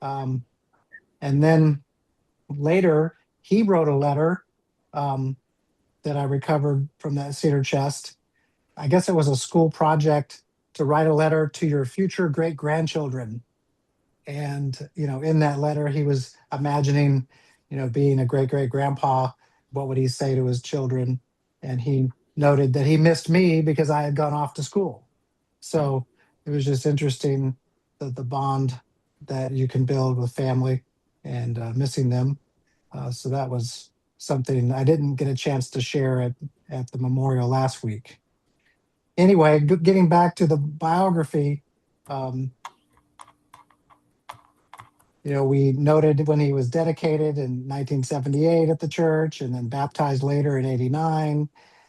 And then later, he wrote a letter that I recovered from that cedar chest. I guess it was a school project to write a letter to your future great grandchildren. And, in that letter, he was imagining, being a great great grandpa, what would he say to his children? And he noted that he missed me because I had gone off to school. So it was just interesting that the bond that you can build with family and missing them. So that was something I didn't get a chance to share at the memorial last week. Anyway, getting back to the biography, um, we noted when he was dedicated in 1978 at the church and then baptized later in 89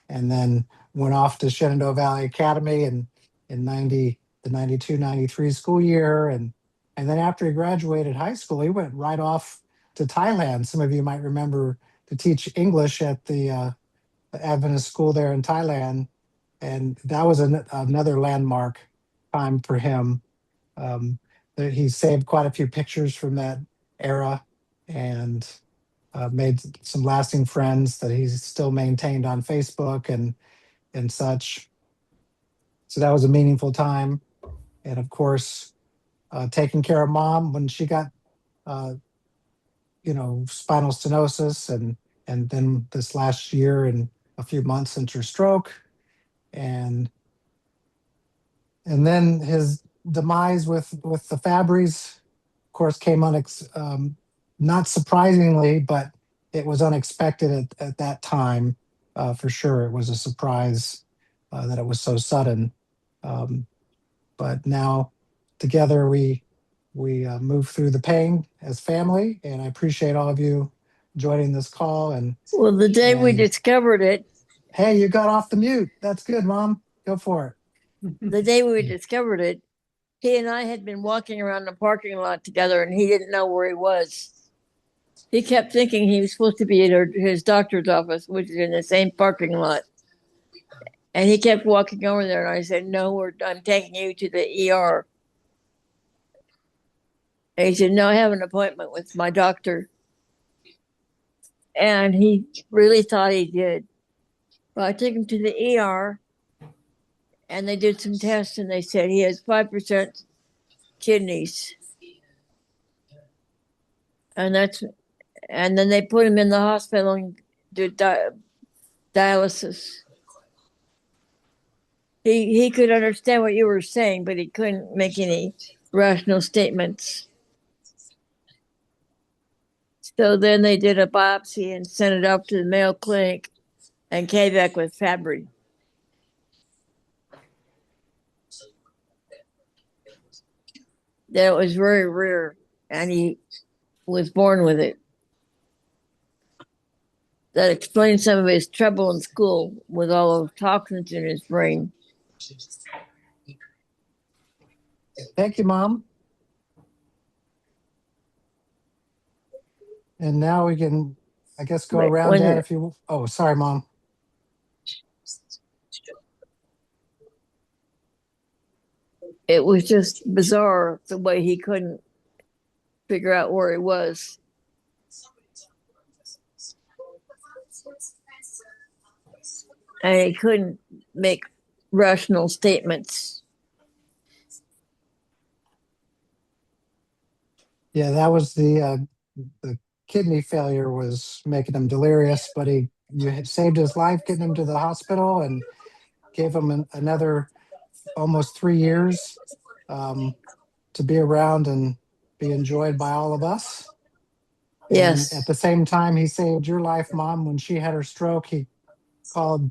and then went off to Shenandoah Valley Academy in 90, the 92-93 school year. And then after he graduated high school, he went right off to Thailand. Some of you might remember to teach English at the Adventist school there in Thailand. And that was another landmark time for him. Um, he saved quite a few pictures from that era and made some lasting friends that he's still maintained on Facebook and such. So that was a meaningful time. And of course, taking care of mom when she got, uh, spinal stenosis and then this last year and a few months into her stroke. And then his demise with the Fabbris, of course, came not surprisingly, but it was unexpected at that time. For sure, it was a surprise that it was so sudden. Um, but now together we move through the pain as family, and I appreciate all of you joining this call. And well, the day we discovered it, hey, you got off the mute. That's good, Mom. Go for it. The day we discovered it, he and I had been walking around the parking lot together, and he didn't know where he was. He kept thinking he was supposed to be at his doctor's office, which is in the same parking lot. And he kept walking over there, and I said, "No, I'm taking you to the ER." And he said, "No, I have an appointment with my doctor." And he really thought he did. But I took him to the ER, and they did some tests, and they said he has 5% kidneys. And then they put him in the hospital and did dialysis. He could understand what you were saying, but he couldn't make any rational statements. So then they did a biopsy and sent it up to the Mayo Clinic and came back with Fabry. That was very rare, and he was born with it. That explains some of his trouble in school with all those toxins in his brain. Thank you, Mom. And now we can, I guess, go around, Dad, if you... Oh, sorry, Mom. It was just bizarre the way he couldn't figure out where he was. And he couldn't make rational statements. Yeah, that was the kidney failure was making him delirious, but you had saved his life getting him to the hospital and gave him another almost 3 years to be around and be enjoyed by all of us. Yes. And at the same time, he saved your life, Mom. When she had her stroke, he called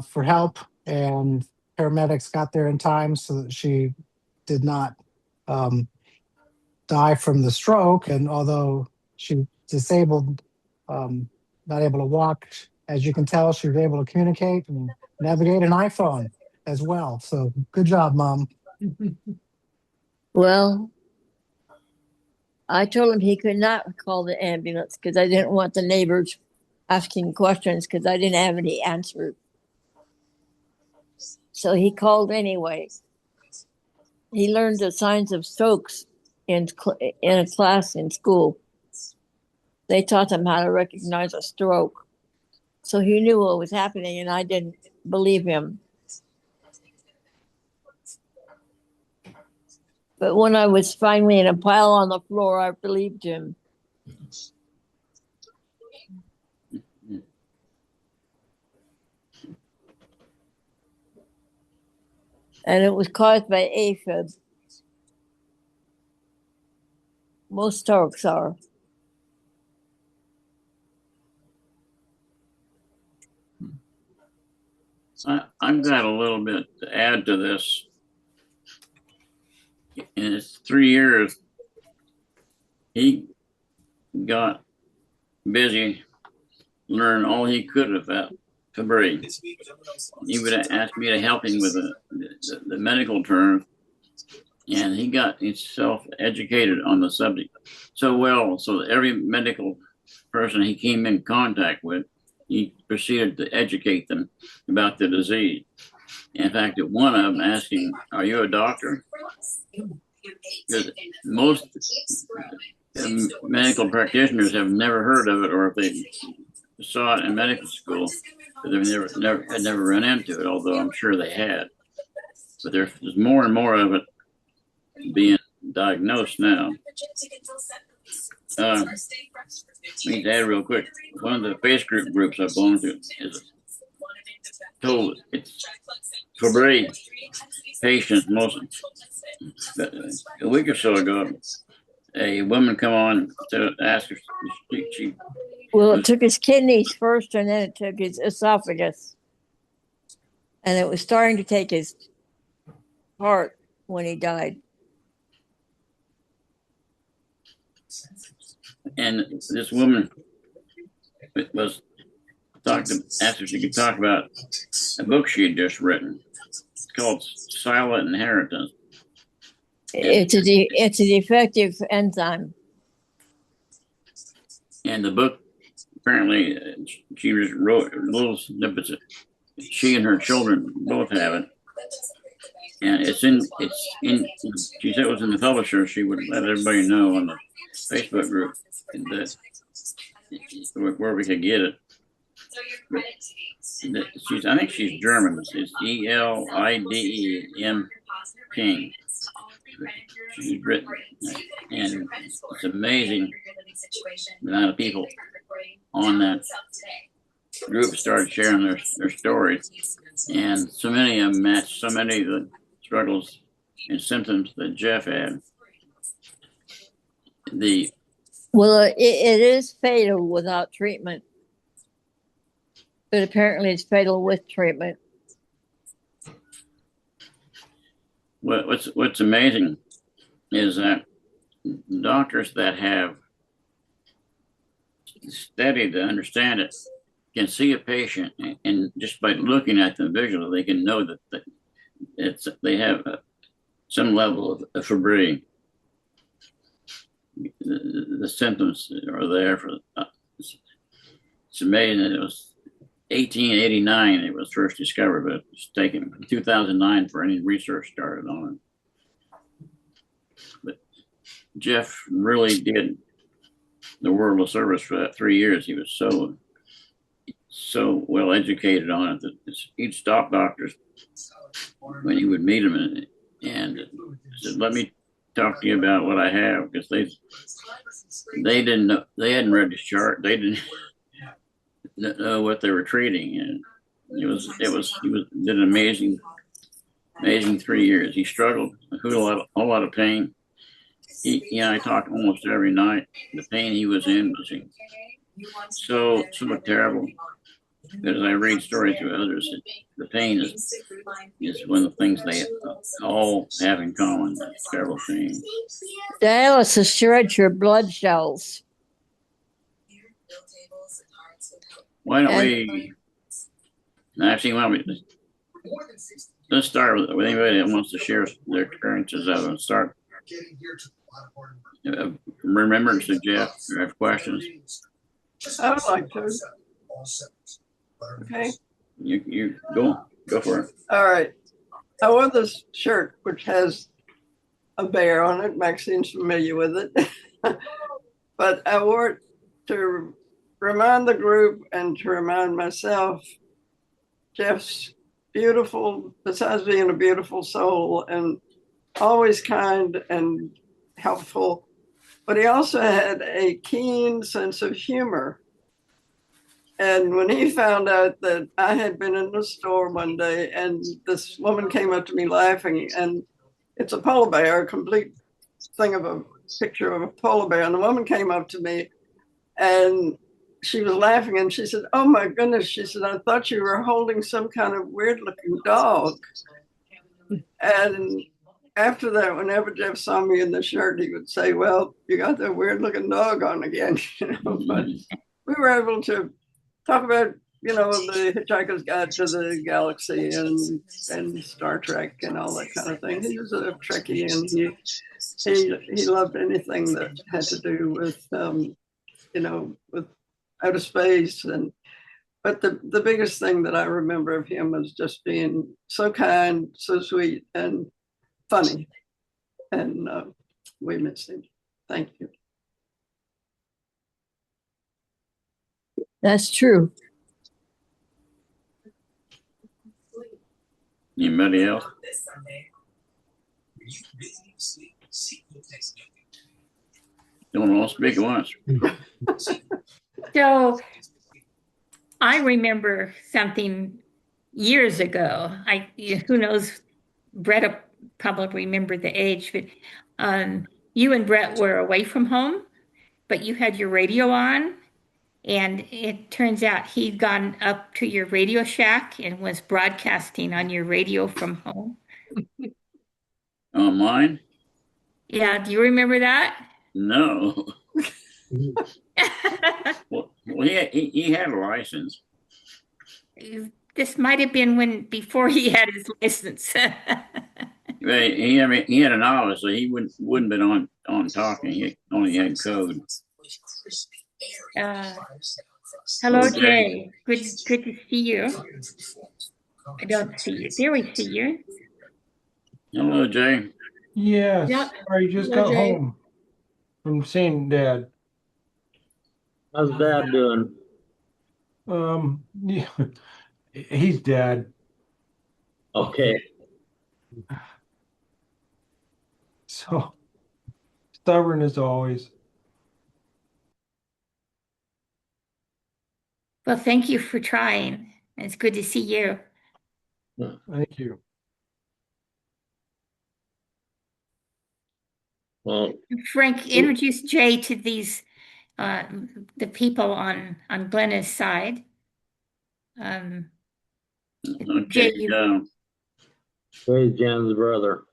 for help, and paramedics got there in time so that she did not die from the stroke. And although she disabled, not able to walk, as you can tell, she was able to communicate and navigate an iPhone as well. So good job, Mom. Well, I told him he could not call the ambulance because I didn't want the neighbors asking questions because I didn't have any answer. So he called anyway. He learned the signs of strokes in a class in school. They taught him how to recognize a stroke. So he knew what was happening, and I didn't believe him. But when I was finally in a pile on the floor, I believed him. And it was caused by AFib. Most strokes are. I've got a little bit to add to this. In his 3 years, he got busy, learned all he could about Fabry. He would ask me to help him with the medical terms, and he got himself educated on the subject so well, so that every medical person he came in contact with, he proceeded to educate them about the disease. In fact, one of them asked him, "Are you a doctor?" Because most medical practitioners have never heard of it, or if they saw it in medical school, but they've never run into it, although I'm sure they had. But there's more and more of it being diagnosed now. Let me add real quick. One of the Facebook groups I belong to is told it's Fabry patients. Most a week or so ago, a woman come on to ask her. Well, it took his kidneys first, and then it took his esophagus, and it was starting to take his heart when he died. And this woman was asked if she could talk about a book she had just written. It's called Silent Inheritance. It's a defective enzyme. And the book, apparently, she just wrote little snippets. She and her children both have it. And it's in, she said it was in the publisher. She would let everybody know on the Facebook group that where we could get it. I think she's German. It's Elidem King. She's written, and it's amazing the amount of people on that group started sharing their stories, and so many of them matched so many of the struggles and symptoms that Jeff had. Well, it is fatal without treatment, but apparently it's fatal with treatment. What's amazing is that doctors that have studied to understand it can see a patient, and just by looking at them visually, they can know that they have some level of Fabry. The symptoms are there for. It's amazing that it was 1889 it was first discovered, but it was taken 2009 for any research started on it. But Jeff really did the world of service for that 3 years. He was so well educated on it that he'd stop doctors when he would meet them and said, "Let me talk to you about what I have," because they didn't know, they hadn't read his chart, they didn't know what they were treating, and he did an amazing 3 years. He struggled, a whole lot of pain. I talked almost every night. The pain he was in was so terrible. But as I read stories to others, the pain is one of the things they all have in common. Terrible pain. Dialysis shreds your blood cells. Why don't we? Actually, let's start with anybody that wants to share their experiences of it. Start. Remembrance to Jeff. If you have questions. I would like to. Okay. You go for it. All right. I wore this shirt which has a bear on it. Maxine's familiar with it. But I wore it to remind the group and to remind myself, Jeff's beautiful, besides being a beautiful soul and always kind and helpful, but he also had a keen sense of humor. And when he found out that I had been in the store one day and this woman came up to me laughing, and it's a polar bear, a complete thing of a picture of a polar bear. And the woman came up to me and she was laughing and she said, "Oh my goodness," she said, "I thought you were holding some kind of weird looking dog." And after that, whenever Jeff saw me in the shirt, he would say, "Well, you got that weird looking dog on again." But we were able to talk about, the Hitchhiker's Guide to the Galaxy and Star Trek and all that kind of thing. He was a Trekkie, and he loved anything that had to do with with outer space. But the biggest thing that I remember of him was just being so kind, so sweet, and funny. And we miss him. Thank you. That's true. Anybody else? Don't all speak at once. So I remember something years ago. Who knows, Brett will probably remember the age, but you and Brett were away from home, but you had your radio on, and it turns out he'd gone up to your Radio Shack and was broadcasting on your radio from home. On mine? Yeah, do you remember that? No. Well, he had a license. This might have been before he had his license. He had an office, so he wouldn't been on talking. He only had code. Hello, Oh, Jay. Good to see you. I don't see you. There we see you. Hello, Jay. Yes. Yep. Sorry, just Hello, got Jay. home from seeing Dad. How's Dad doing? Yeah, he's dead. Okay. So stubborn as always. Well, thank you for trying. It's good to see you. Thank you. Well, Frank, introduce Jay to these the people on Glenna's side. Okay. Jay, Jay's Jan's brother.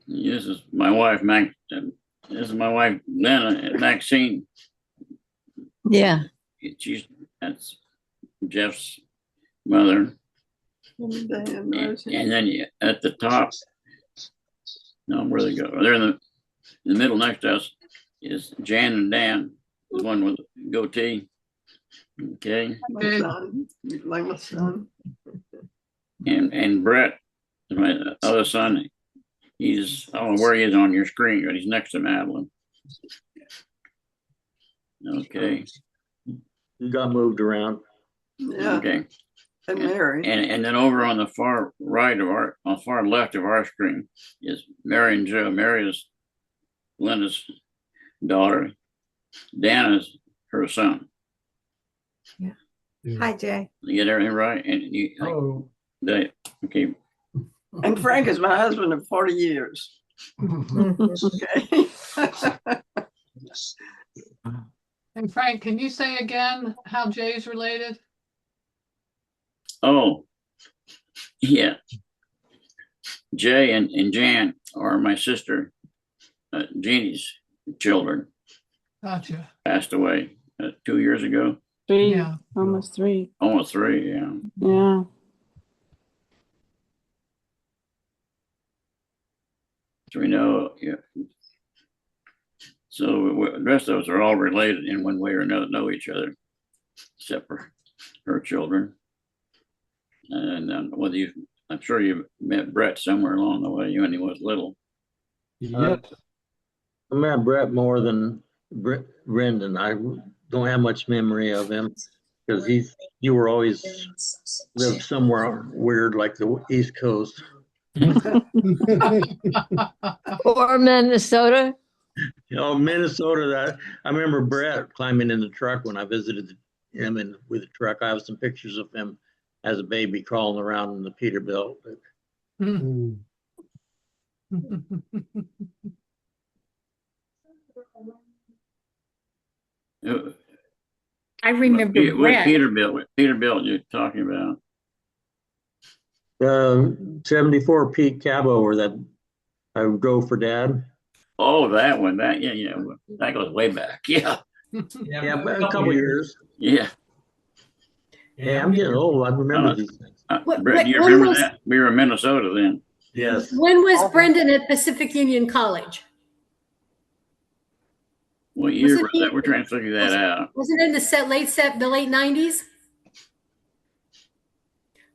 This is my wife, This is my wife, Glenna, Maxine. Yeah. That's Jeff's mother. And And then at the top, no, where they go? They're in the middle next to us is Jan and Dan, the one with the goatee. Okay. my son, like my son. And Brett is my other son. I don't know where he is on your screen, but he's next to Madeline. Okay. You got moved around. Yeah. Okay. And Mary. And then over on the far right on far left of our screen is Mary and Joe. Mary is Glenna's daughter. Dan is her son. Yeah. Hi, Jay. You get everything right? And Oh. okay. And Frank is my husband of 40 years. Okay. And Frank, can you say again how Jay's related? Oh, yeah. Jay and Jan are my sister, Jeannie's children. Gotcha. Passed away 2 years ago. 3, Yeah. almost 3. Almost 3, yeah. Yeah. So we know, yeah. So the rest of us are all related in one way or another, know each other, except for her children. And I'm sure you met Brett somewhere along the way when he was little. Yes. I met Brett more than Brendan. I don't have much memory of him because you were always lived somewhere weird like the East Coast. Or Minnesota. Minnesota. I remember Brett climbing in the truck when I visited him and with the truck. I have some pictures of him as a baby crawling around in the Peterbilt. I remember What Brett. Peterbilt you're talking about? 74 Pete Cabo, or that I would go for Dad. Oh, that one. Yeah. That goes way back. Yeah. Yeah, but a couple years. Yeah. Yeah, I'm getting old. I remember these things. Brett, do you remember that? We were in Minnesota then. Yes. When was Brendan at Pacific Union College? What year Wasn't was that? We're trying to figure that out. Was it in the late 90s?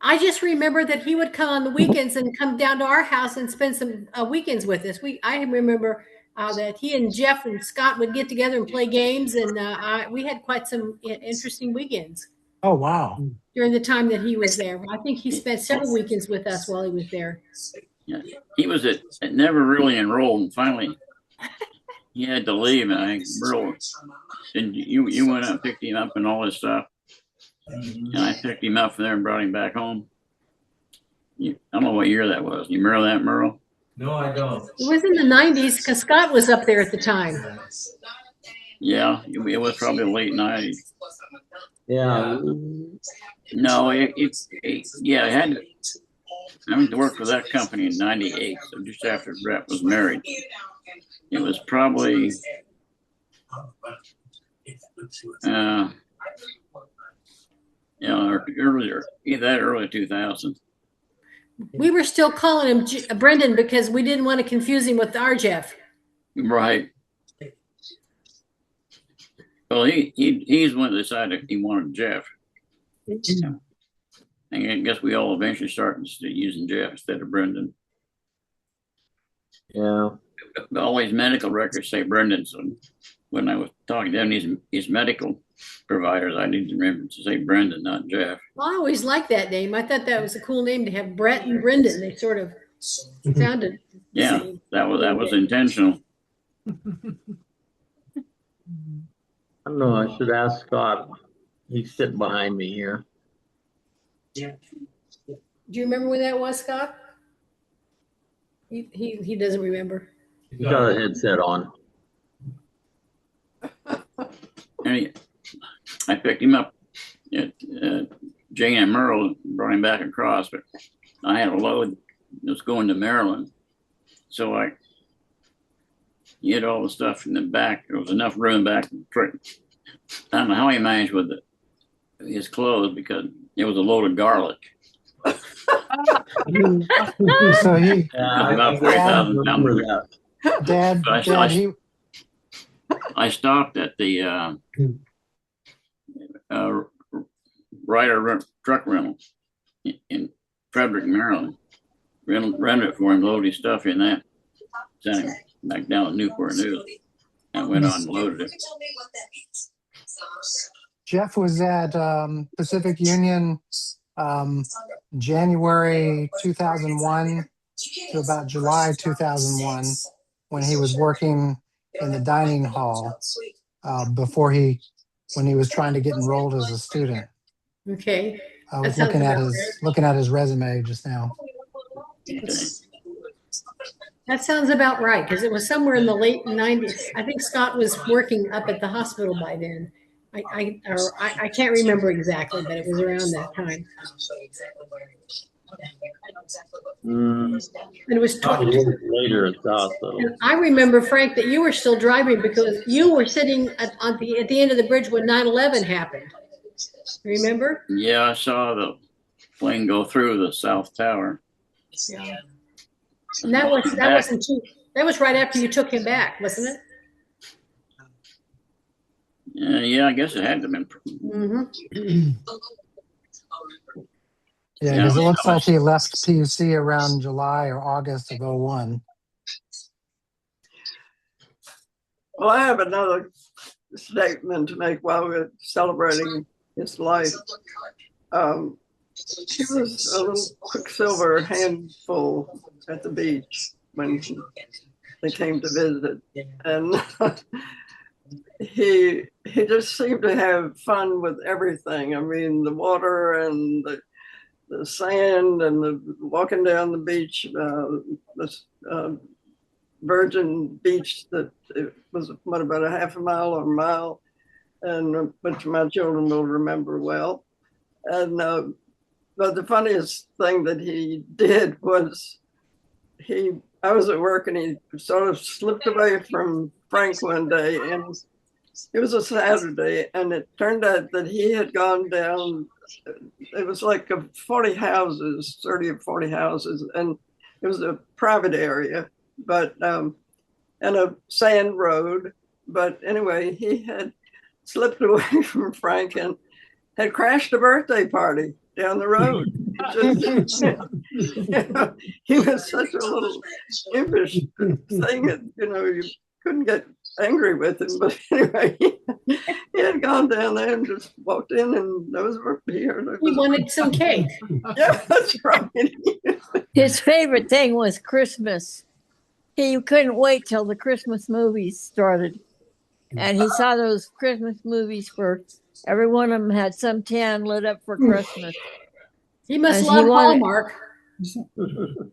I just remember that he would come on the weekends and come down to our house and spend some weekends with us. I remember that he and Jeff and Scott would get together and play games, and we had quite some interesting weekends. Oh, wow. During the time that he was there. I think he spent several weekends with us while he was there. Yeah. He was never really enrolled, and finally he had to leave, and I think Murl, and you went up and picked him up and all this stuff. And I picked him up from there and brought him back home. I don't know what year that was. You remember that, Murl? No, I don't. It was in the 90s because Scott was up there at the time. Yeah, it was probably the late 90s. Yeah. No, it had to. I went to work for that company in '98, so just after Brett was married. It was probably earlier, early 2000s. We were still calling him Brendan because we didn't want to confuse him with our Jeff. Right. Well, he's one that decided he wanted Jeff. And I guess we all eventually started using Jeff instead of Brendan. Yeah. All these medical records say Brendan, so when I was talking to them, his medical providers, I need to remember to say Brendan, not Jeff. Well, I always liked that name. I thought that was a cool name to have Brett and Brendan. They sort of sounded the same. that was intentional. I don't know. I should ask Scott. He's sitting behind me here. Do you remember when that was, Scott? He doesn't remember. He's got a headset on. And I picked him up at Jane and Murl, brought him back across, but I had a load that was going to Maryland. So I had all the stuff in the back. There was enough room back. I don't know how he managed with his clothes because it was a load of garlic. So he, about 40,000 pounds. Dad, I stopped at the Ryder truck rental in Frederick, Maryland. Rented it for him, loaded his stuff in that, sent him back down to Newport News, and went on and loaded it. Jeff was at Pacific Union January 2001 to about July 2001 when he was working in the dining hall when he was trying to get enrolled as a student. Okay. I was looking at his resume just now. That sounds about right because it was somewhere in the late 90s. I think Scott was working up at the hospital by then. I can't remember exactly, but it was around that time. And it was later at the hospital. I remember, Frank, that you were still driving because you were sitting at the end of the bridge when 9/11 happened. Remember? Yeah, I saw the plane go through the South Tower. Yeah. And that was right after you took him back, wasn't it? Yeah, I guess it had to have been. Mm-hmm. Yeah, because it looks like he left PUC around July or August of 01. Well, I have another statement to make while we're celebrating his life. He was a little quicksilver handful at the beach when they came to visit, and he just seemed to have fun with everything. I mean, the water and the sand and the walking down the beach, this virgin beach that it was what, about a half a mile or a mile, and which my children will remember well. And but the funniest thing that he did was I was at work and he sort of slipped away from Frank one day, and it was a Saturday, and it turned out that he had gone down. It was like 40 houses, 30 or 40 houses, and it was a private area, but and a sand road. But anyway, he had slipped away from Frank and had crashed a birthday party down the road. Just, he was such a little impish thing that, you couldn't get angry with him. But anyway, he had gone down there and just walked in, and there was here. He wanted some cake. Yeah, that's right. His favorite thing was Christmas. He couldn't wait till the Christmas movies started. And he saw those Christmas movies where every one of them had some town lit up for Christmas. He must love Hallmark.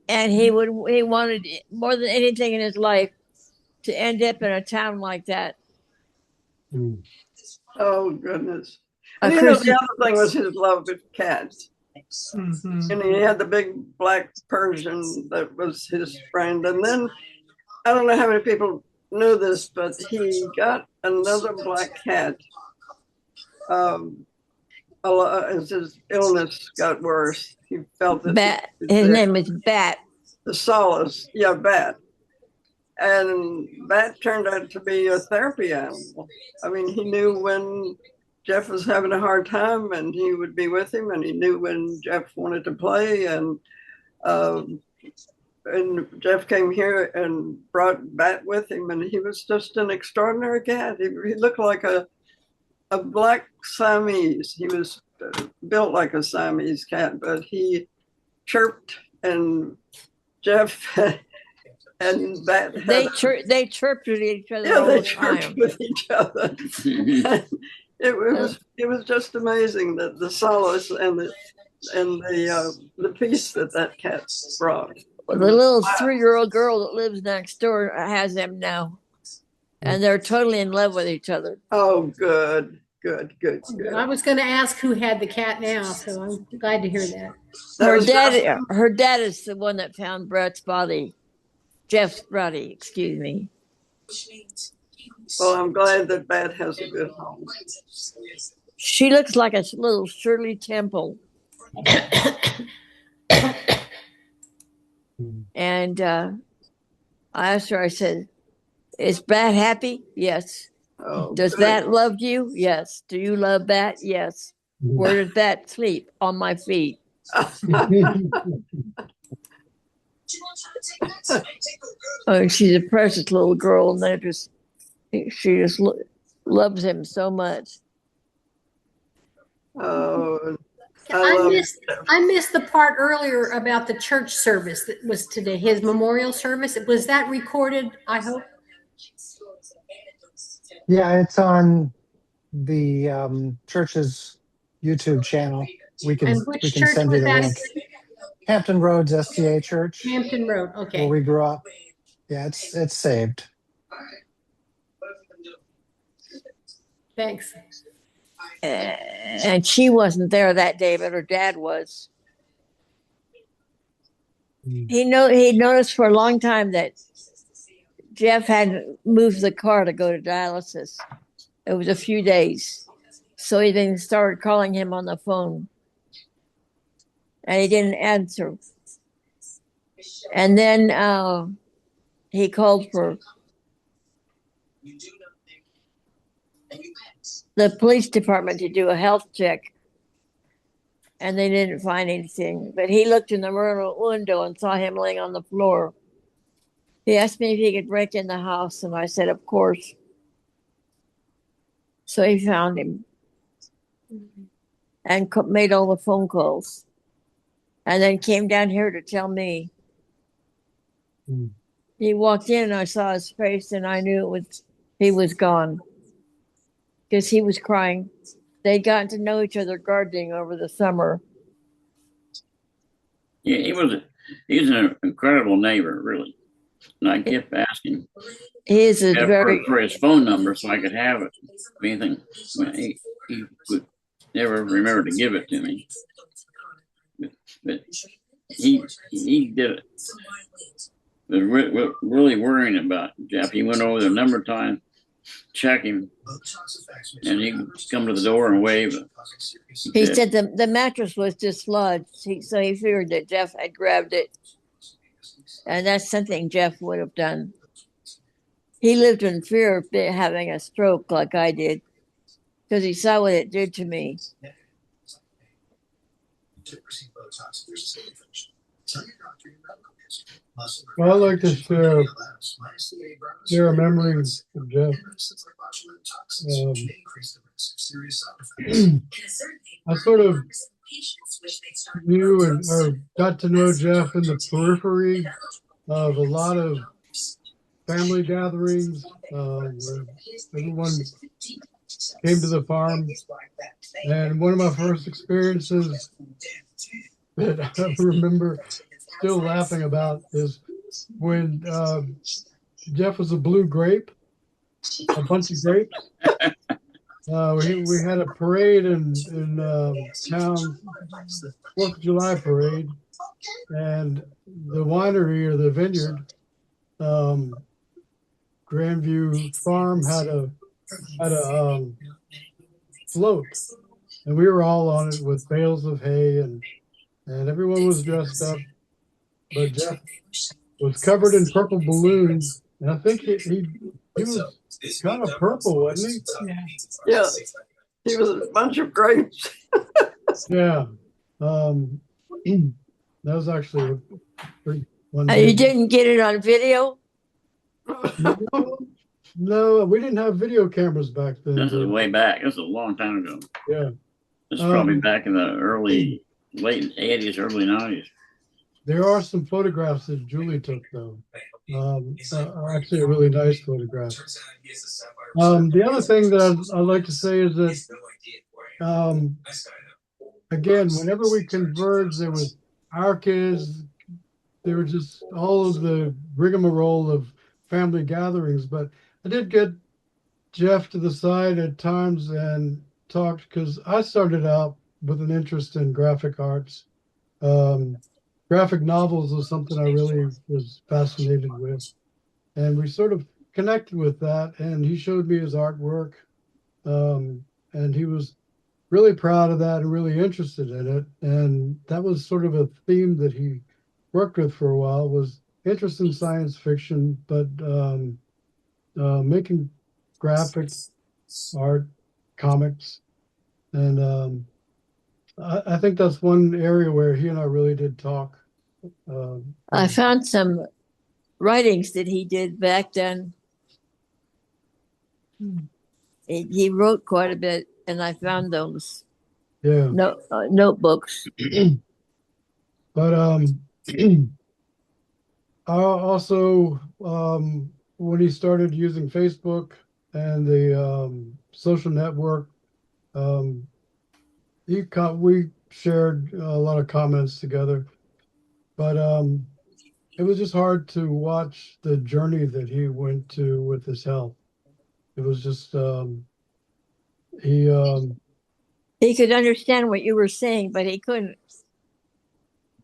And he wanted more than anything in his life to end up in a town like that. Oh, goodness. And the other thing was his love of cats. Mm-hmm. And he had the big black Persian that was his friend. And then, I don't know how many people knew this, but he got another black cat as his illness got worse. He felt that Bat. His name is Bat. The solace, yeah, Bat. And Bat turned out to be a therapy animal. I mean, he knew when Jeff was having a hard time, and he would be with him, and he knew when Jeff wanted to play, and Jeff came here and brought Bat with him, and he was just an extraordinary cat. He looked like a black Siamese. He was built like a Siamese cat, but he chirped, and Jeff and Bat they chirped with each other. Yeah, they chirped time. With each other. It was just amazing that the solace and the peace that cat brought. Well, the little 3-year-old girl that lives next door has them now, and they're totally in love with each other. Oh, good. I was going to ask who had the cat now, so I'm glad to hear that. Her dad is the one that found Jeff's body, excuse me. Well, I'm glad that Bat has a good home. She looks like a little Shirley Temple. And I asked her, I said, is Bat happy? Yes. Oh, does Bat love you? Yes. Do you love Bat? Yes. Where does Bat sleep? On my feet. Oh, she's a precious little girl, and she just loves him so much. Oh, I missed the part earlier about the church service that was today, his memorial service. Was that recorded, I hope? Yeah, it's on the church's YouTube channel. We can send you the link. Hampton Roads SDA Church. Hampton Road, okay. Where we grew up. Yeah, it's saved. Thanks. And she wasn't there that day, but her dad was. He noticed for a long time that Jeff hadn't moved the car to go to dialysis. It was a few days. So he then started calling him on the phone. And he didn't answer. And then he called for the police department to do a health check. And they didn't find anything. But he looked in the Murl window and saw him laying on the floor. He asked me if he could break in the house, and I said, of course. So he found him and made all the phone calls, and then came down here to tell me. Hmm. He walked in, and I saw his face, and I knew he was gone because he was crying. They'd gotten to know each other gardening over the summer. Yeah, he's an incredible neighbor, really. And I kept asking He is a very for his phone number so I could have it. If anything, he would never remember to give it to me. But he did it. Was really worrying about Jeff. He went over there a number of times, check him, and he'd come to the door and wave. He said the mattress was dislodged, so he figured that Jeff had grabbed it, and that's something Jeff would have done. He lived in fear of having a stroke like I did because he saw what it did to me. Well, I'd like to share a memory of Jeff. I sort of knew or got to know Jeff in the periphery of a lot of family gatherings where everyone came to the farm. And one of my first experiences that I remember still laughing about is when Jeff was a blue grape, a bunch of grapes. We had a parade in town, 4th of July parade, and the winery or the vineyard, Grandview Farm had a float, and we were all on it with bales of hay, and everyone was dressed up, but Jeff was covered in purple balloons, and I think he was kind of purple, wasn't he? Yeah, he was a bunch of grapes. Yeah. That was actually pretty one. You didn't get it on video? No, we didn't have video cameras back then. This is way back. This is a long time ago. Yeah. This is probably back in the late 80s, early 90s. There are some photographs that Julie took, though. Actually, a really nice photograph. The other thing that I'd like to say is that, again, whenever we converged, there was our kids, there were just all of the rigmarole of family gatherings. But I did get Jeff to the side at times and talked, because I started out with an interest in graphic arts. Graphic novels was something I really was fascinated with. And we sort of connected with that, and he showed me his artwork. And he was really proud of that and really interested in it. And that was sort of a theme that he worked with for a while, was interest in science fiction, but making graphic art, comics. And I think that's one area where he and I really did talk. I found some writings that he did back then. He wrote quite a bit, and I found those notebooks. But also, when he started using Facebook and the social network, we shared a lot of comments together. But it was just hard to watch the journey that he went to with his health. It was just he could understand what you were saying, but he couldn't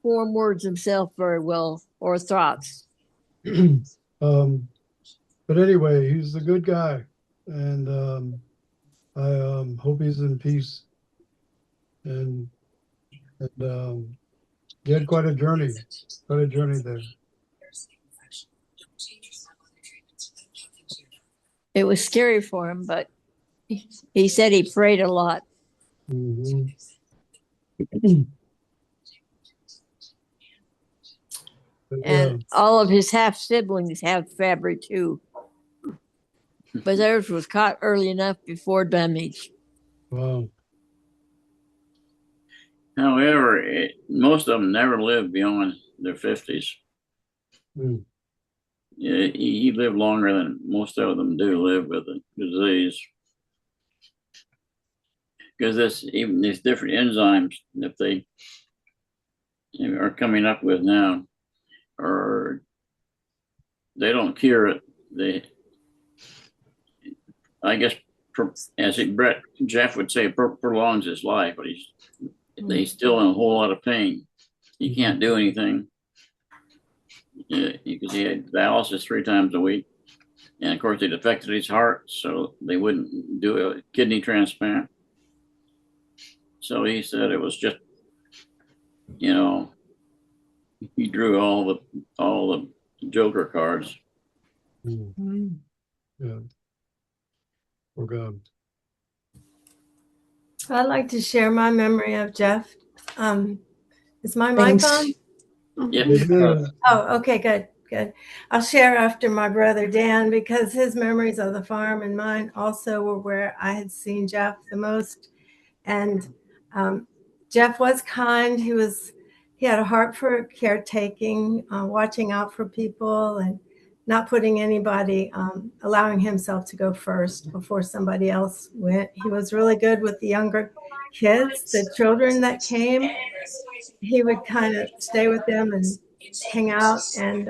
form words himself very well or thoughts. But anyway, he's a good guy, and I hope he's in peace. And he had quite a journey there. It was scary for him, but he said he prayed a lot. Mm-hmm. And all of his half siblings have Fabry too. but theirs was caught early enough before damage. Wow. However, most of them never lived beyond their 50s. Hmm. Yeah, he lived longer than most of them do live with the disease. Because even these different enzymes that they are coming up with now, or they don't cure it. I guess, as Jeff would say, prolongs his life, but he's still in a whole lot of pain. He can't do anything. Because he had dialysis 3 times a week. And of course, it affected his heart, so they wouldn't do a kidney transplant. So he said it was just, he drew all the Joker cards. Hmm. Yeah. Oh God. I'd like to share my memory of Jeff. Is my mic Thanks. on? Yep. Yeah. Oh, okay, good. I'll share after my brother Dan, because his memories of the farm and mine also were where I had seen Jeff the most. And Jeff was kind. He had a heart for caretaking, watching out for people, and not putting anybody, allowing himself to go first before somebody else went. He was really good with the younger kids, the children that came. He would kind of stay with them and hang out. And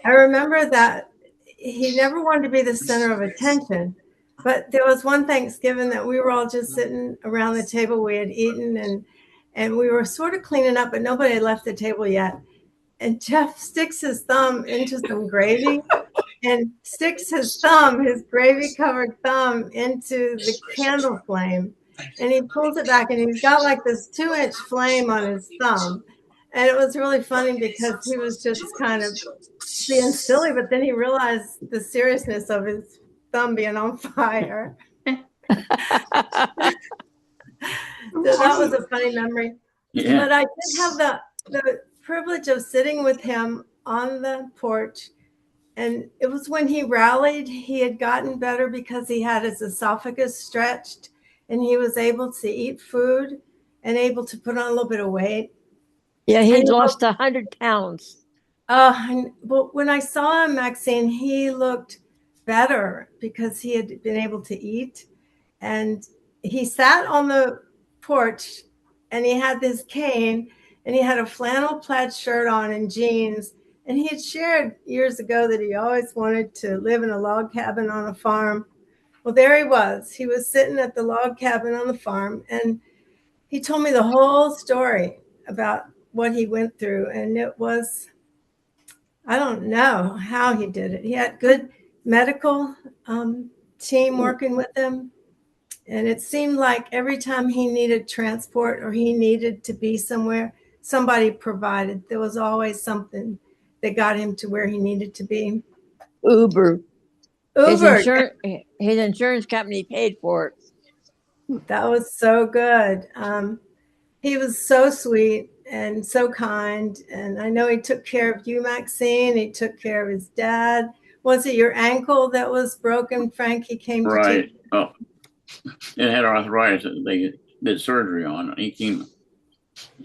I remember that he never wanted to be the center of attention. But there was one Thanksgiving that we were all just sitting around the table. We had eaten and we were sort of cleaning up, but nobody had left the table yet. And Jeff sticks his thumb into some gravy and sticks his gravy-covered thumb into the candle flame. And he pulls it back, and he's got like this 2-inch flame on his thumb. And it was really funny because he was just kind of being silly, but then he realized the seriousness of his thumb being on fire. So that was a funny memory. Yeah. But I did have the privilege of sitting with him on the porch. And it was when he rallied. He had gotten better because he had his esophagus stretched and he was able to eat food and able to put on a little bit of weight. Yeah, he'd lost 100 pounds. But when I saw him, Maxine, he looked better because he had been able to eat. And he sat on the porch and he had this cane and he had a flannel plaid shirt on and jeans. And he had shared years ago that he always wanted to live in a log cabin on a farm. Well, there he was. He was sitting at the log cabin on the farm, and he told me the whole story about what he went through. And it was, I don't know how he did it. He had good medical team working with him. And it seemed like every time he needed transport or he needed to be somewhere, somebody provided. There was always something that got him to where he needed to be. Uber. His Uber. insurance company paid for it. That was so good. He was so sweet and so kind. And I know he took care of you, Maxine. He took care of his dad. Was it your ankle that was broken, Frank? He came to Right. Oh, it had arthritis that they did surgery on. He came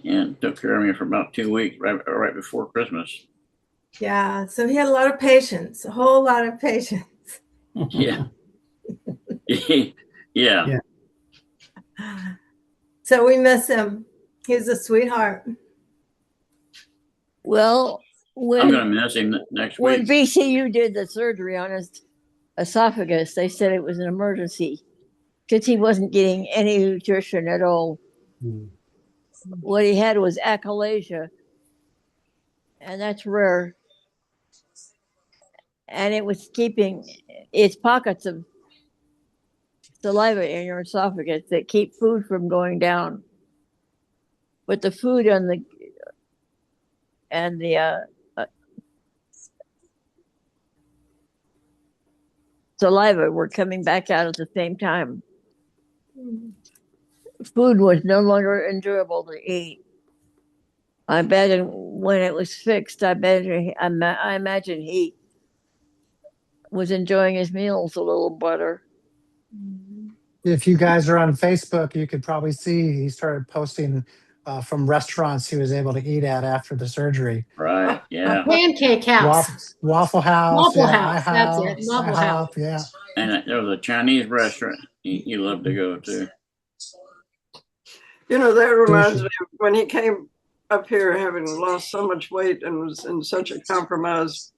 and took care of me for about 2 weeks, right before Christmas. Yeah. So he had a lot of patience, a whole lot of patience. Yeah. Yeah. So we miss him. He's a sweetheart. Well, I'm going to miss him next when week. VCU did the surgery on his esophagus, they said it was an emergency because he wasn't getting any nutrition at all. What he had was achalasia, and that's rare. And it was keeping its pockets of saliva in your esophagus that keep food from going down. But the food and the saliva were coming back out at the same time. Food was no longer enjoyable to eat. I bet when it was fixed, I imagine he was enjoying his meals a little better. If you guys are on Facebook, you could probably see he started posting from restaurants he was able to eat at after the surgery. Right. Yeah. Pancake House. Waffle House, Waffle yeah, House. That's it. Waffle House. IHOP, yeah. And there was a Chinese restaurant he loved to go to. You know, that reminds me of when he came up here having lost so much weight and was in such a compromised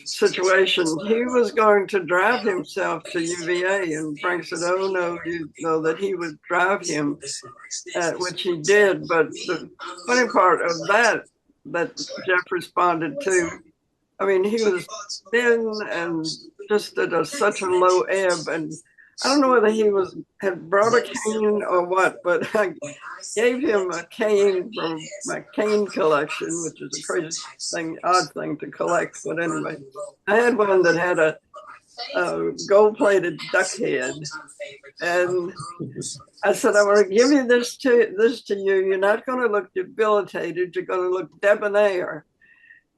situation. He was going to drive himself to UVA, and Frank said, "Oh no, you know that he would drive him," which he did. But the funny part of that Jeff responded to, I mean, he was thin and just at such a low ebb, and I don't know whether he had brought a cane or what, but I gave him a cane from my cane collection, which is a crazy thing, odd thing to collect. But anyway, I had one that had a gold-plated duck head, and I said, "I want to give you this to you. You're not going to look debilitated. You're going to look debonair."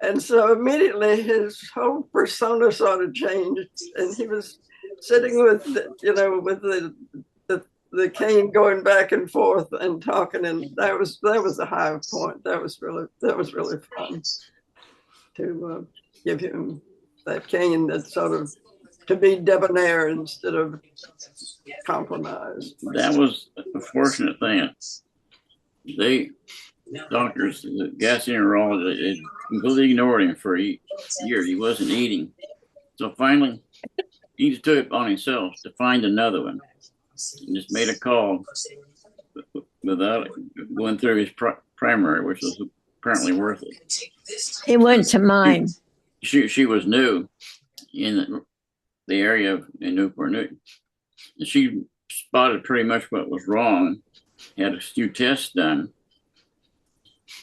And so immediately his whole persona sort of changed, and he was sitting with, with the cane going back and forth and talking, and that was the high point. That was really fun to give him that cane, that sort of to be debonair instead of compromised. That was a fortunate thing. Doctors, the gastroenterologist, completely ignored him for a year. He wasn't eating, so finally he just took it on himself to find another one. He just made a call without going through his primary, which was apparently worth it. He went to mine. She was new in the area in Newport News. She spotted pretty much what was wrong, had a few tests done.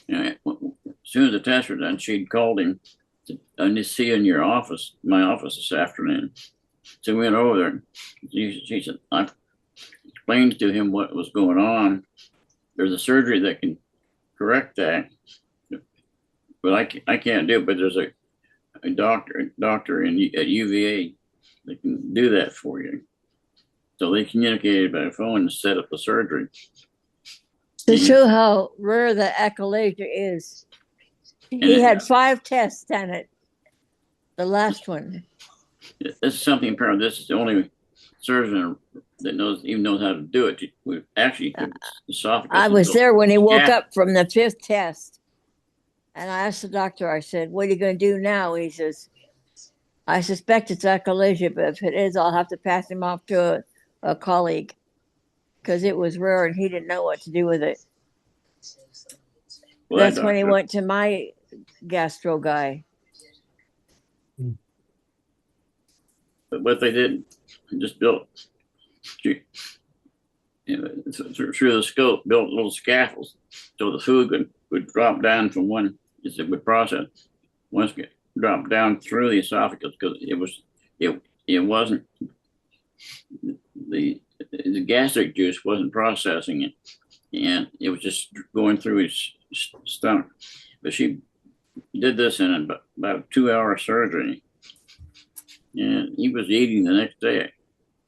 As soon as the tests were done, she'd called him I need to see you in your office, my office this afternoon. So we went over there. She said, I explained to him what was going on. There's a surgery that can correct that, but I can't do it. But there's a doctor at UVA that can do that for you. So they communicated by phone and set up the surgery. To show how rare the achalasia is, he had 5 tests done it. The last one. This is something apparently. This is the only surgeon that knows how to do it. We actually esophagus. I was there when he woke up from the 5th test, and I asked the doctor. I said, "What are you going to do now?" He says, "I suspect it's achalasia, but if it is, I'll have to pass him off to a colleague because it was rare and he didn't know what to do with it." Well, that's when he went to my gastro guy. But what they did, just built, through the scope, built little scaffolds so the food would drop down from one, it would process, once it dropped down through the esophagus, because it wasn't, the gastric juice wasn't processing it, and it was just going through his stomach. But she did this in about a 2-hour surgery. And he was eating the next day.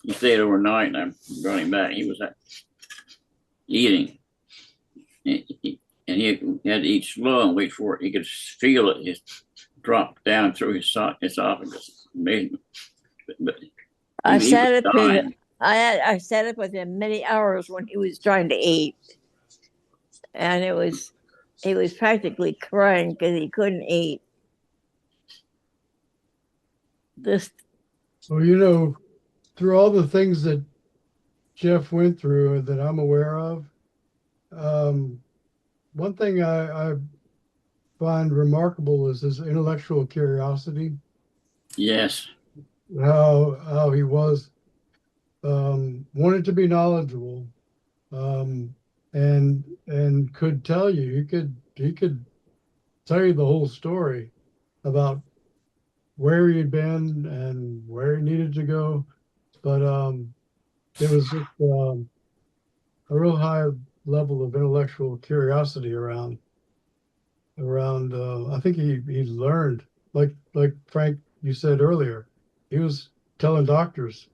He stayed overnight, and I brought him back. He was eating, and he had to eat slow and wait for it. He could feel it just drop down through his esophagus. Amazing. But I sat up with him many hours when he was trying to eat, and he was practically crying because he couldn't eat. Well, through all the things that Jeff went through that I'm aware of, one thing I find remarkable is his intellectual curiosity. Yes. How he was wanted to be knowledgeable, and could tell you he could tell you the whole story about where he'd been and where he needed to go, but it was just a real high level of intellectual curiosity around. I think he learned, like Frank you said earlier. He was telling doctors,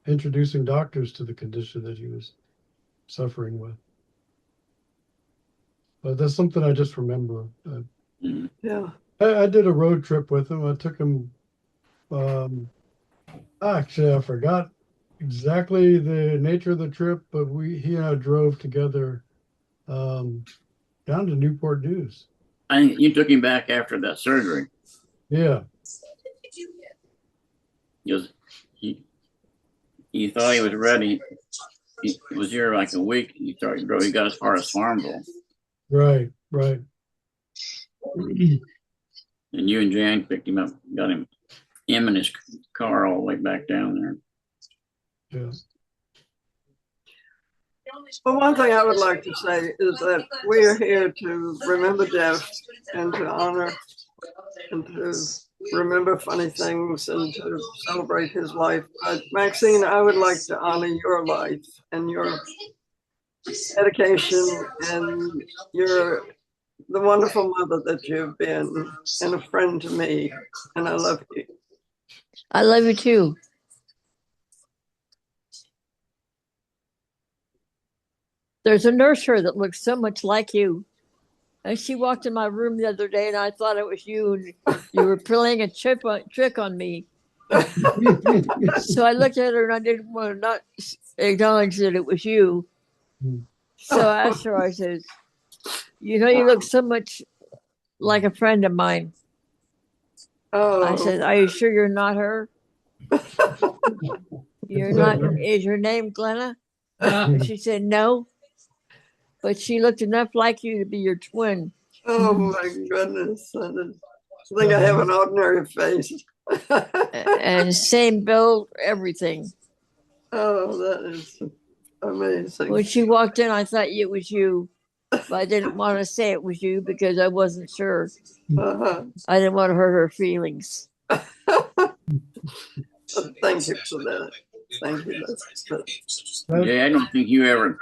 introducing doctors to the condition that he was suffering with. But that's something I just remember. Yeah. I did a road trip with him. I took him. Actually, I forgot exactly the nature of the trip, but he and I drove together down to Newport News. I think you took him back after that surgery. Yeah. He thought he was ready. He was here like a week. He got as far as Farmville. Right. And you and Jan picked him up, got him in his car all the way back down there. Yeah. Well, one thing I would like to say is that we are here to remember Jeff and to honor and to remember funny things and to celebrate his life. But Maxine, I would like to honor your life and your dedication, and you're the wonderful mother that you've been and a friend to me, and I love you. I love you too. There's a nurse here that looks so much like you. And she walked in my room the other day and I thought it was you. And you were playing a trick on me. So I looked at her and I didn't want to not acknowledge that it was you. So I asked her, I said, you know, you look so much like a friend of mine. Oh. I said, are you sure you're not her? You're not, is your name Glenna? She said, no. But she looked enough like you to be your twin. Oh my goodness. I think I have an ordinary face. And same build, everything. Oh, that is amazing. When she walked in, I thought it was you. But I didn't want to say it was you because I wasn't sure. Uh-huh. I didn't want to hurt her feelings. Thank you for that. Thank you. Yeah, I don't think you ever.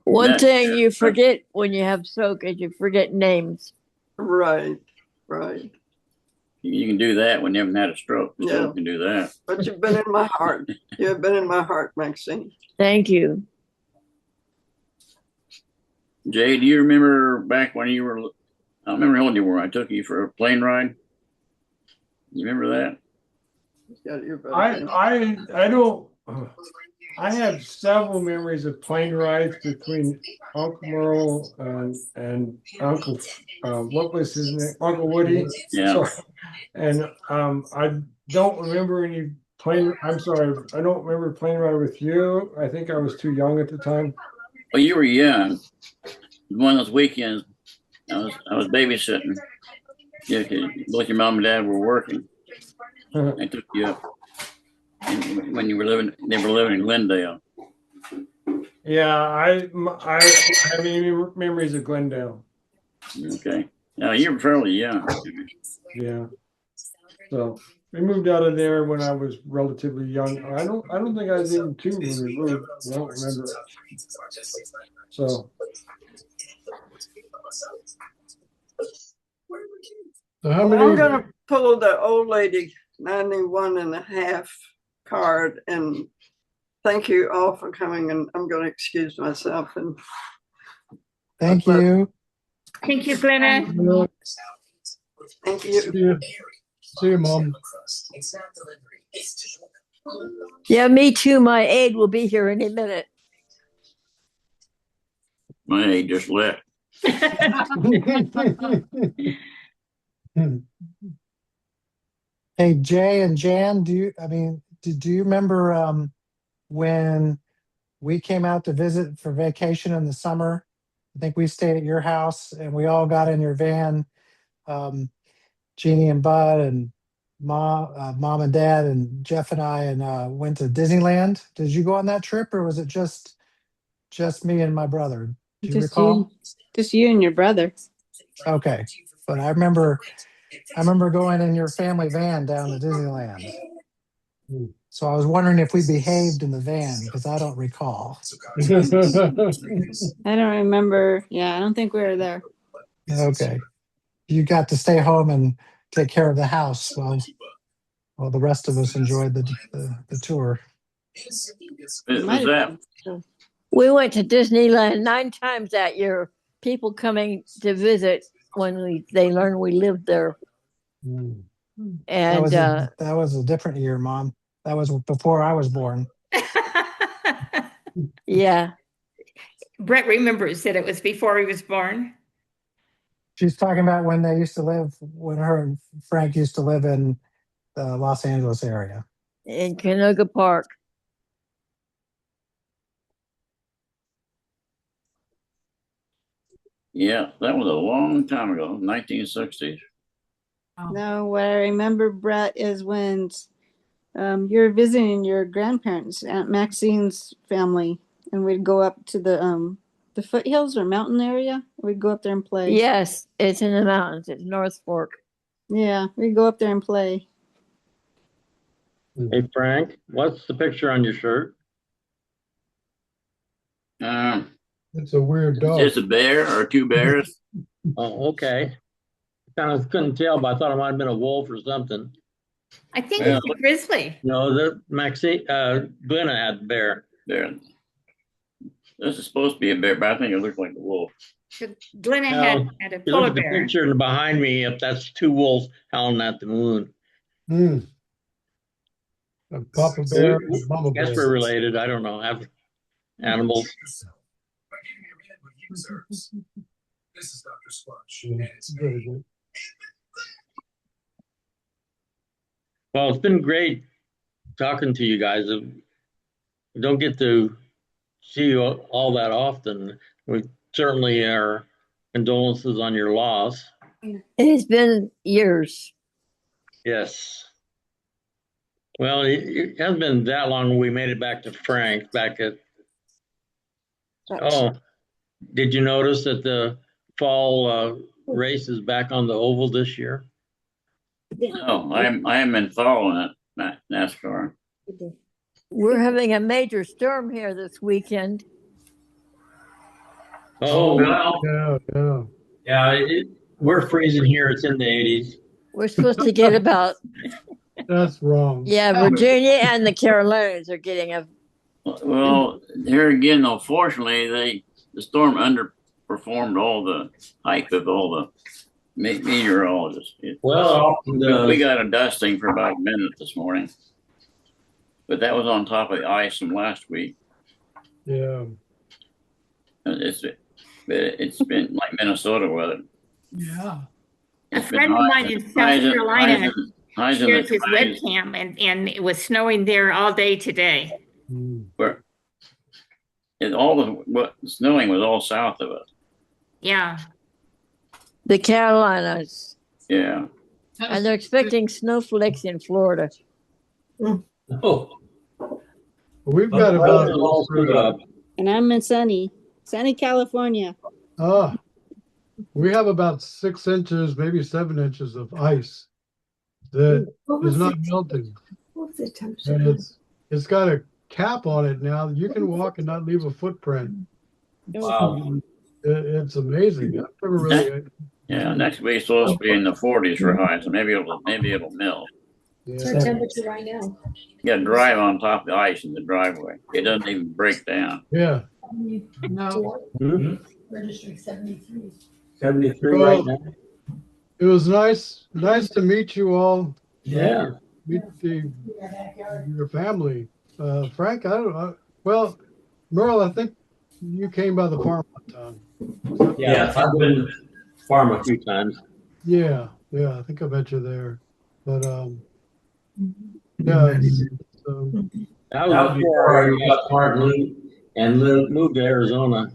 One thing you forget when you have stroke is you forget names. Right. You can do that when you haven't had a stroke. Yeah. Still can do that. But you've been in my heart. You have been in my heart, Maxine. Thank you. Jay, do you remember back when you were, I don't remember how old you were, I took you for a plane ride? You remember that? I don't. I have several memories of plane rides between Uncle Murl and Uncle, what was his name? Uncle Woody. Yeah. And I don't remember any plane. I'm sorry, I don't remember plane ride with you. I think I was too young at the time. Well, you were young. One of those weekends, I was babysitting. Yeah, both your mom and dad were working. I took you up. And when they were living in Glendale. Yeah, I have any memories of Glendale. Okay. Now you were fairly young. Yeah. So we moved out of there when I was relatively young. I don't think I was even two when we moved. I don't remember. So how many? I'm going to pull the old lady 91 and a half card and thank you all for coming, and I'm going to excuse myself. And Thank you. Thank you, Glenna. Thank you. See you, Mom. Yeah, me too. My aide will be here any minute. My aide just left. Hey, Jay and Jan, do you remember when we came out to visit for vacation in the summer? I think we stayed at your house and we all got in your van. Jeannie and Bud and mom and dad and Jeff and I and went to Disneyland. Did you go on that trip or was it just me and my brother? Do you recall? Just you and your brother. Okay. But I remember going in your family van down to Disneyland. So I was wondering if we behaved in the van because I don't recall. I don't remember. Yeah, I don't think we were there. Okay. You got to stay home and take care of the house while the rest of us enjoyed the tour. Was that We went to Disneyland 9 times that year. People coming to visit when they learned we lived there. Mm. And that was a different year, Mom. That was before I was born. yeah, Brett remembers that it was before he was born. She's talking about when her and Frank used to live in the Los Angeles area. in Canoga Park. Yeah, that was a long time ago, 1960s. No, what I remember, Brett, is when you're visiting your grandparents, Aunt Maxine's family, and we'd go up to the foothills or mountain area. We'd go up there and play. Yes, it's in the mountains. It's North Fork. Yeah, we'd go up there and play. Hey, Frank, what's the picture on your shirt? It's a weird dog. It's a bear or 2 bears. Oh, okay. Kind of couldn't tell, but I thought it might have been a wolf or something. I think Yeah. it's a grizzly. No, the Maxine, Glenna had the bear. There. This is supposed to be a bear, but I think it looked like a wolf. Glenna Well, had a You look polar at the bear. picture behind me, if that's 2 wolves howling at the moon. Mm. A Papa bear, and a Mama Guess bear. we're related. I don't know. Have animals. Very good. Well, it's been great talking to you guys. We don't get to see you all that often. We certainly are condolences on your loss. It's been years. Yes. Well, it hasn't been that long. We made it back to Frank back at. Oh, did you notice that the fall race is back on the oval this year? No, I haven't been following it, NASCAR. We're having a major storm here this weekend. Oh, well, Yeah. we're freezing here. It's in the 80s. We're supposed to get about, That's wrong. yeah, Virginia and the Carolinas are getting a, Well, here again, though, fortunately, the storm underperformed all the hype of all the meteorologists. Well, We got a dusting for about a minute this morning, but that was on top of the ice from last week. Yeah. It's been like Minnesota weather. Yeah. A friend of mine in South Carolina Highs in shares the his 20s. webcam, and it was snowing there all day today. Mm. Where what snowing was all south of us. Yeah. the Carolinas. Yeah. And they're expecting snowflakes in Florida. Oh, We've got about And I'm in sunny California. we have about 6 inches, maybe 7 inches of ice that is not melting. What was the temperature? And it's got a cap on it now. You can walk and not leave a footprint. wow. It's amazing. I've never really. Yeah. Next week's supposed to be in the 40s for high, so maybe it'll melt. What's our temperature right now? You got to drive on top of the ice in the driveway. It doesn't even break down. Yeah. No. Registering 73. 73 Well, right now. It was nice to meet you all. Yeah. Meet your family. Frank, I don't know. Well, Murl, I think you came by the farm one time. Yeah, I've been farm a few times. Yeah, I think I met you there. But yeah, That was before I got smart and moved to Arizona.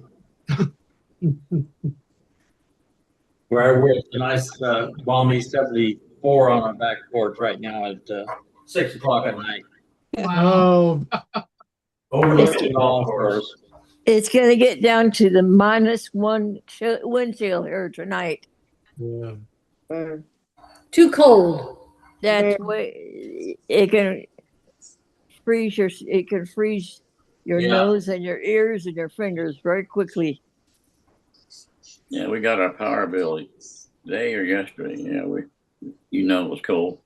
Where it's a nice balmy 74 on our back porch right now at 6 o'clock at night. oh, Overlooking the golf course. It's going to get down to the -1 wind chill here tonight. yeah. Too cold. That's way it can freeze your Yeah. nose and your ears and your fingers very quickly. Yeah, we got our power bill today or yesterday. Yeah, you know it was cold.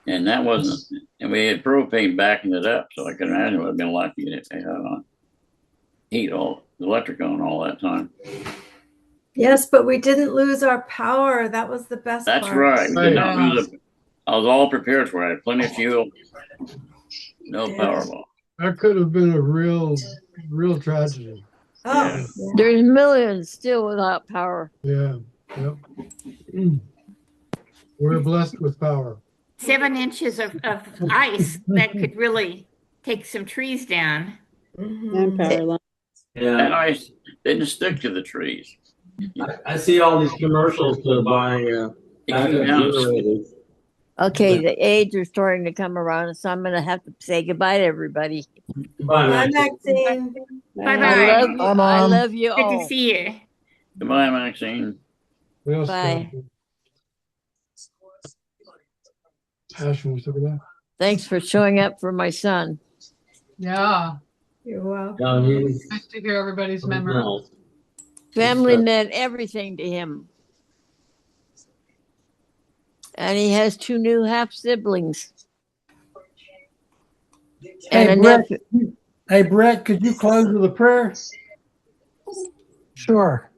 And that wasn't, and we had propane backing it up, so I can imagine it would have been lucky if they had on heat all the electric on all that time. Yes, but we didn't lose our power. That was the best That's part. right. We did not Yeah. lose it. I was all prepared for it. I had plenty of fuel. No power loss. That could have been a real tragedy. Oh, There's millions still without power. Yeah. Yep. We're blessed with power. 7 inches of ice that could really take some trees down. And power line. That Yeah, ice didn't stick to the trees. I see all these commercials to buy It backup came out. generators. Okay, the aides are starting to come around, so I'm going to have to say goodbye to everybody. Bye, bye, man. Maxine. I Bye-bye. love you. I love you Good all. to see you. Goodbye, Maxine. What else? Bye. Passion, we still got that? Thanks for showing up for my son. Yeah. You're welcome. No, he's Nice to hear everybody's something memory. else. Family meant everything to him. And he has 2 new half siblings. And Hey, a Brett. nephew. Hey, Brett, could you close with a prayer? Sure.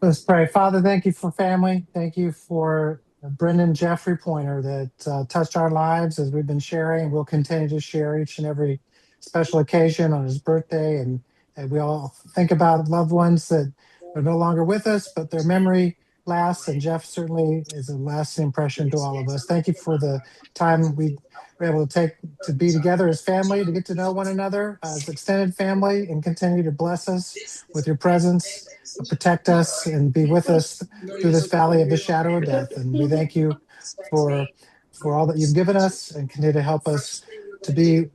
Let's pray. Father, thank you for family. Thank you for Brendan Jeffrey Poynter that touched our lives as we've been sharing. We'll continue to share each and every special occasion on his birthday. And we all think about loved ones that are no longer with us, but their memory lasts. And Jeff certainly is a lasting impression to all of us. Thank you for the time we were able to take to be together as family, to get to know one another as extended family, and continue to bless us with your presence, protect us, and be with us through this valley of the shadow of death. And we thank you for all that you've given us, and continue to help us to be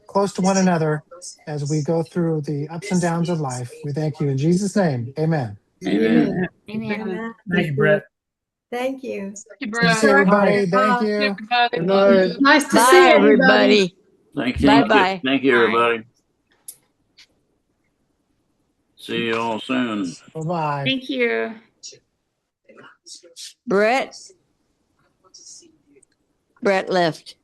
close to one another as we go through the ups and downs of life. We thank you in Jesus' name. Amen. Amen. Amen. Thank you, Brett. Thank you. Thank you, Good to see Brett. everybody. Thank you. Everybody. Good Love night. you. Nice to Bye, see everybody. Thank you. Bye-bye. Thank you, Bye. everybody. See you all soon. Bye-bye. Thank you. Brett left.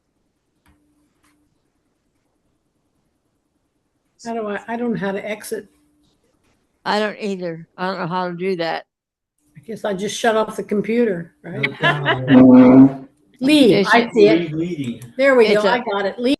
How do I don't know how to exit. I don't either. I don't know how to do that. I guess I just shut off the computer, right? Okay. Leave. I see it. Leading. There we It's go. a- I got it. Leave.